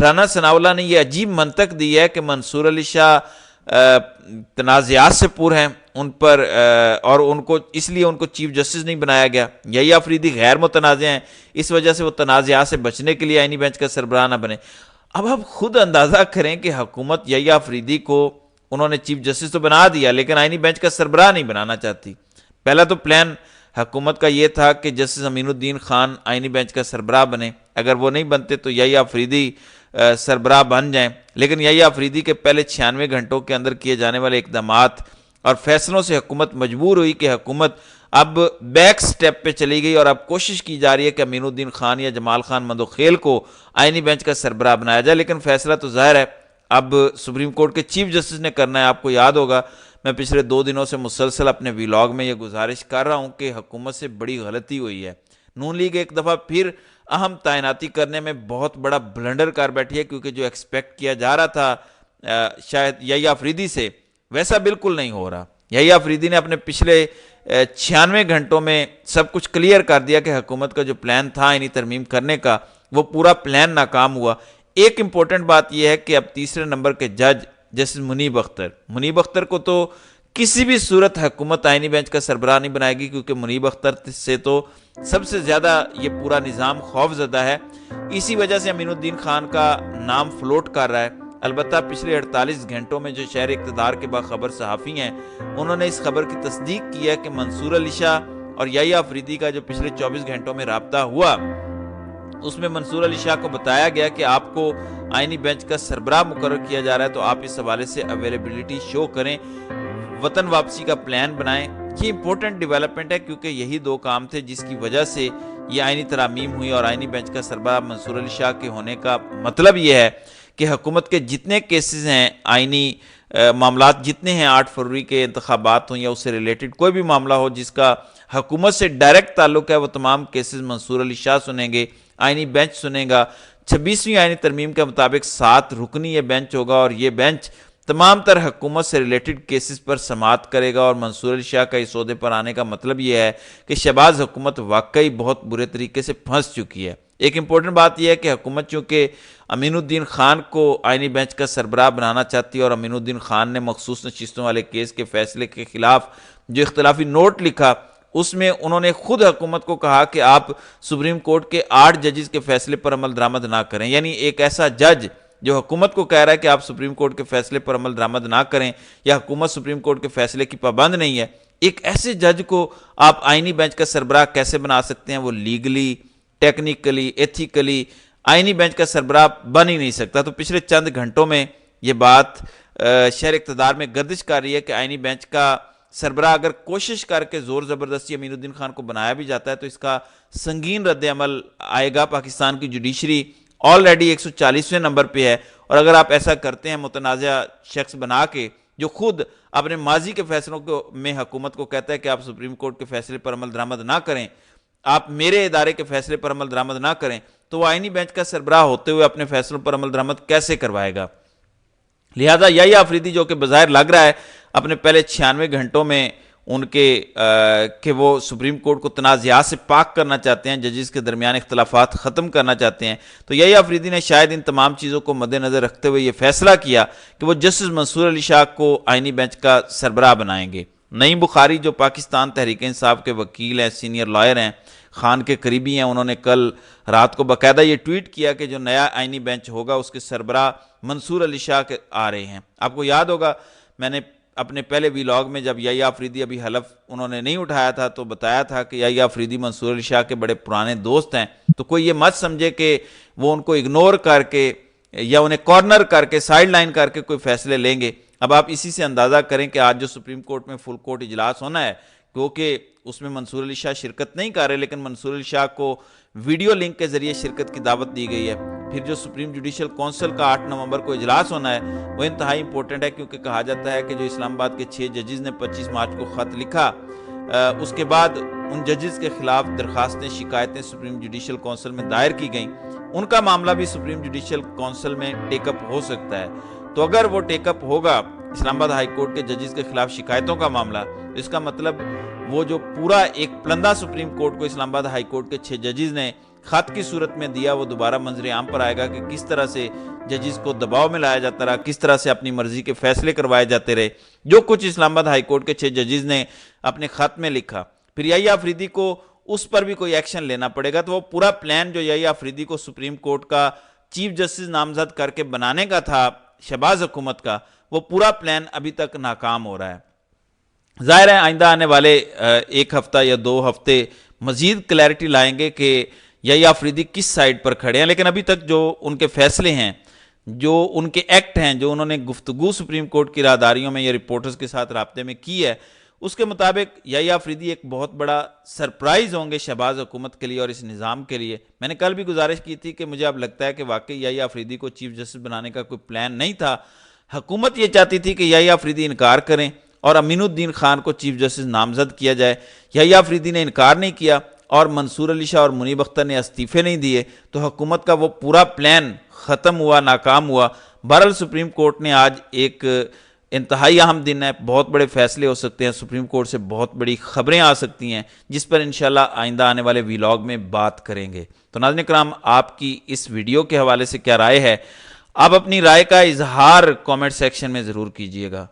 رانا ثناءاللہ نے یہ عجیب منطق دی ہے کہ منصور علی شاہ تنازعات سے پور ہیں ان پر، اور ان کو اس لیے ان کو چیف جسٹس نہیں بنایا گیا. یحییٰ آفریدی غیر متنازع ہیں، اس وجہ سے وہ تنازعات سے بچنے کے لیے آئینی بینچ کا سربراہ نہ بنے. اب آپ خود اندازہ کریں کہ حکومت یحییٰ آفریدی کو انہوں نے چیف جسٹس تو بنا دیا لیکن آئینی بینچ کا سربراہ نہیں بنانا چاہتی. پہلا تو پلان حکومت کا یہ تھا کہ جسٹس امین الدین خان آئینی بینچ کا سربراہ بنے، اگر وہ نہیں بنتے تو یحییٰ آفریدی سربراہ بن جائیں. لیکن یحییٰ آفریدی کے پہلے 96 گھنٹوں کے اندر کیے جانے والے اقدامات اور فیصلوں سے حکومت مجبور ہوئی کہ حکومت اب بیک سٹیپ پہ چلی گئی اور اب کوشش کی جا رہی ہے کہ امین الدین خان یا جمال خان مندوخیل کو آئینی بینچ کا سربراہ بنایا جائے. لیکن فیصلہ تو ظاہر ہے اب سپریم کورٹ کے چیف جسٹس نے کرنا ہے. آپ کو یاد ہوگا میں پچھلے 2 دنوں سے مسلسل اپنے ویلاگ میں یہ گزارش کر رہا ہوں کہ حکومت سے بڑی غلطی ہوئی ہے. نون لیگ ایک دفعہ پھر اہم تعیناتی کرنے میں بہت بڑا بلنڈر کر بیٹھی ہے، کیونکہ جو ایکسپیکٹ کیا جا رہا تھا شاید یحییٰ آفریدی سے ویسا بالکل نہیں ہو رہا. یحییٰ آفریدی نے اپنے پچھلے 96 گھنٹوں میں سب کچھ کلیئر کر دیا کہ حکومت کا جو پلان تھا آئینی ترمیم کرنے کا وہ پورا پلان ناکام ہوا. ایک امپورٹنٹ بات یہ ہے کہ اب تیسرے نمبر کے جج جسٹس منیب اختر کو تو کسی بھی صورت حکومت آئینی بینچ کا سربراہ نہیں بنائے گی، کیونکہ منیب اختر سے تو سب سے زیادہ یہ پورا نظام خوف زدہ ہے. اسی وجہ سے امین الدین خان کا نام فلوٹ کر رہا ہے. البتہ پچھلے 48 گھنٹوں میں جو شہر اقتدار کے باخبر صحافی ہیں انہوں نے اس خبر کی تصدیق کی ہے کہ منصور علی شاہ اور یحییٰ آفریدی کا جو پچھلے 24 گھنٹوں میں رابطہ ہوا اس میں منصور علی شاہ کو بتایا گیا کہ آپ کو آئینی بینچ کا سربراہ مقرر کیا جا رہا ہے، تو آپ اس حوالے سے اویلیبلٹی شو کریں، وطن واپسی کا پلان بنائیں. یہ امپورٹنٹ ڈیولپمنٹ ہے کیونکہ یہی 2 کام تھے جس کی وجہ سے یہ آئینی ترامیم ہوئی. اور آئینی بینچ کا سربراہ منصور علی شاہ کے ہونے کا مطلب یہ ہے کہ حکومت کے جتنے کیسز ہیں، آئینی معاملات جتنے ہیں، 8 فروری کے انتخابات ہوں یا اس سے ریلیٹڈ کوئی بھی معاملہ ہو جس کا حکومت سے ڈائریکٹ تعلق ہے، وہ تمام کیسز منصور علی شاہ سنیں گے، آئینی بینچ سنے گا. 26ویں آئینی ترمیم کے مطابق 7 رکنی یہ بینچ ہوگا اور یہ بینچ تمام تر حکومت سے ریلیٹڈ کیسز پر سماعت کرے گا. اور منصور علی شاہ کا اس عہدے پر آنے کا مطلب یہ ہے کہ شہباز حکومت واقعی بہت برے طریقے سے پھنس چکی ہے. ایک امپورٹنٹ بات یہ ہے کہ حکومت چونکہ امین الدین خان کو آئینی بینچ کا سربراہ بنانا چاہتی ہے اور امین الدین خان نے مخصوص نشستوں والے کیس کے فیصلے کے خلاف جو اختلافی نوٹ لکھا اس میں انہوں نے خود حکومت کو کہا کہ آپ سپریم کورٹ کے 8 ججز کے فیصلے پر عمل درآمد نہ کریں. یعنی ایک ایسا جج جو حکومت کو کہہ رہا ہے کہ آپ سپریم کورٹ کے فیصلے پر عمل درآمد نہ کریں یا حکومت سپریم کورٹ کے فیصلے کی پابند نہیں ہے، ایک ایسے جج کو آپ آئینی بینچ کا سربراہ کیسے بنا سکتے ہیں؟ وہ لیگلی، ٹیکنیکلی، ایتھیکلی آئینی بینچ کا سربراہ بن ہی نہیں سکتا. تو پچھلے چند گھنٹوں میں یہ بات شہر اقتدار میں گردش کر رہی ہے کہ آئینی بینچ کا سربراہ اگر کوشش کر کے زور زبردستی امین الدین خان کو بنایا بھی جاتا ہے تو اس کا سنگین رد عمل آئے گا. پاکستان کی جوڈیشری آلریڈی 140ویں نمبر پہ ہے، اور اگر آپ ایسا کرتے ہیں متنازع شخص بنا کے جو خود اپنے ماضی کے فیصلوں میں حکومت کو کہتا ہے کہ آپ سپریم کورٹ کے فیصلے پر عمل درآمد نہ کریں، آپ میرے ادارے کے فیصلے پر عمل درآمد نہ کریں، تو وہ آئینی بینچ کا سربراہ ہوتے ہوئے اپنے فیصلوں پر عمل درآمد کیسے کروائے گا؟ لہذا یحییٰ آفریدی جو کہ بظاہر لگ رہا ہے اپنے پہلے 96 گھنٹوں میں ان کے کہ وہ سپریم کورٹ کو تنازعات سے پاک کرنا چاہتے ہیں، ججز کے درمیان اختلافات ختم کرنا چاہتے ہیں، تو یحییٰ آفریدی نے شاید ان تمام چیزوں کو مد نظر رکھتے ہوئے یہ فیصلہ کیا کہ وہ جسٹس منصور علی شاہ کو آئینی بینچ کا سربراہ بنائیں گے. نعیم بخاری جو پاکستان تحریک انصاف کے وکیل ہیں، سینئر لائر ہیں، خان کے قریبی ہیں، انہوں نے کل رات کو باقاعدہ یہ ٹویٹ کیا کہ جو نیا آئینی بینچ ہوگا اس کے سربراہ منصور علی شاہ کے آ رہے ہیں. آپ کو یاد ہوگا میں نے اپنے پہلے ویلاگ میں جب یحییٰ آفریدی ابھی حلف انہوں نے نہیں اٹھایا تھا تو بتایا تھا کہ یحییٰ آفریدی منصور علی شاہ کے بڑے پرانے دوست ہیں، تو کوئی یہ مت سمجھے کہ وہ ان کو اگنور کر کے یا انہیں کارنر کر کے سائیڈ لائن کر کے کوئی فیصلے لیں گے. اب آپ اسی سے اندازہ کریں کہ آج جو سپریم کورٹ میں فل کورٹ اجلاس ہونا ہے، کیونکہ اس میں منصور علی شاہ شرکت نہیں کر رہے لیکن منصور علی شاہ کو ویڈیو لنک کے ذریعے شرکت کی دعوت دی گئی ہے. پھر جو سپریم جوڈیشل کونسل کا 8 نومبر کو اجلاس ہونا ہے وہ انتہائی امپورٹنٹ ہے، کیونکہ کہا جاتا ہے کہ جو اسلام آباد کے 6 ججز نے 25 مارچ کو خط لکھا، اس کے بعد ان ججز کے خلاف درخواستیں، شکایتیں سپریم جوڈیشل کونسل میں دائر کی گئیں، ان کا معاملہ بھی سپریم جوڈیشل کونسل میں ٹیک اپ ہو سکتا ہے. تو اگر وہ ٹیک اپ ہوگا اسلام آباد ہائی کورٹ کے ججز کے خلاف شکایتوں کا معاملہ، اس کا مطلب وہ جو پورا ایک پلندہ سپریم کورٹ کو اسلام آباد ہائی کورٹ کے 6 ججز نے خط کی صورت میں دیا وہ دوبارہ منظر عام پر آئے گا کہ کس طرح سے ججز کو دباؤ میں لایا جاتا رہا، کس طرح سے اپنی مرضی کے فیصلے کروائے جاتے رہے، جو کچھ اسلام آباد ہائی کورٹ کے 6 ججز نے اپنے خط میں لکھا۔ پھر یحییٰ آفریدی کو اس پر بھی کوئی ایکشن لینا پڑے گا، تو وہ پورا پلان جو یحییٰ آفریدی کو سپریم کورٹ کا چیف جسٹس نامزد کر کے بنانے کا تھا شہباز حکومت کا، وہ پورا پلان ابھی تک ناکام ہو رہا ہے۔ ظاہر ہے آئندہ آنے والے 1 ہفتہ یا 2 ہفتے مزید کلیئرٹی لائیں گے کہ یحییٰ آفریدی کس سائڈ پر کھڑے ہیں، لیکن ابھی تک جو ان کے فیصلے ہیں، جو ان کے ایکٹ ہیں، جو انہوں نے گفتگو سپریم کورٹ کی راہداریوں میں یا رپورٹرز کے ساتھ رابطے میں کی ہے، اس کے مطابق یحییٰ آفریدی ایک بہت بڑا سرپرائز ہوں گے شہباز حکومت کے لیے اور اس نظام کے لیے۔ میں نے کل بھی گزارش کی تھی کہ مجھے اب لگتا ہے کہ واقعی یحییٰ آفریدی کو چیف جسٹس بنانے کا کوئی پلان نہیں تھا، حکومت یہ چاہتی تھی کہ یحییٰ آفریدی انکار کریں اور امین الدین خان کو چیف جسٹس نامزد کیا جائے۔ یحییٰ آفریدی نے انکار نہیں کیا اور منصور علی شاہ اور منیب اختر نے استعفے نہیں دیے، تو حکومت کا وہ پورا پلان ختم ہوا، ناکام ہوا۔ بہرحال سپریم کورٹ نے آج ایک انتہائی اہم دن ہے، بہت بڑے فیصلے ہو سکتے ہیں، سپریم کورٹ سے بہت بڑی خبریں آ سکتی ہیں، جس پر انشاءاللہ آئندہ آنے والے ویلاگ میں بات کریں گے۔ تو ناظرین کرام، آپ کی اس ویڈیو کے حوالے سے کیا رائے ہے؟ آپ اپنی رائے کا اظہار کامنٹ سیکشن میں ضرور کیجئے گا۔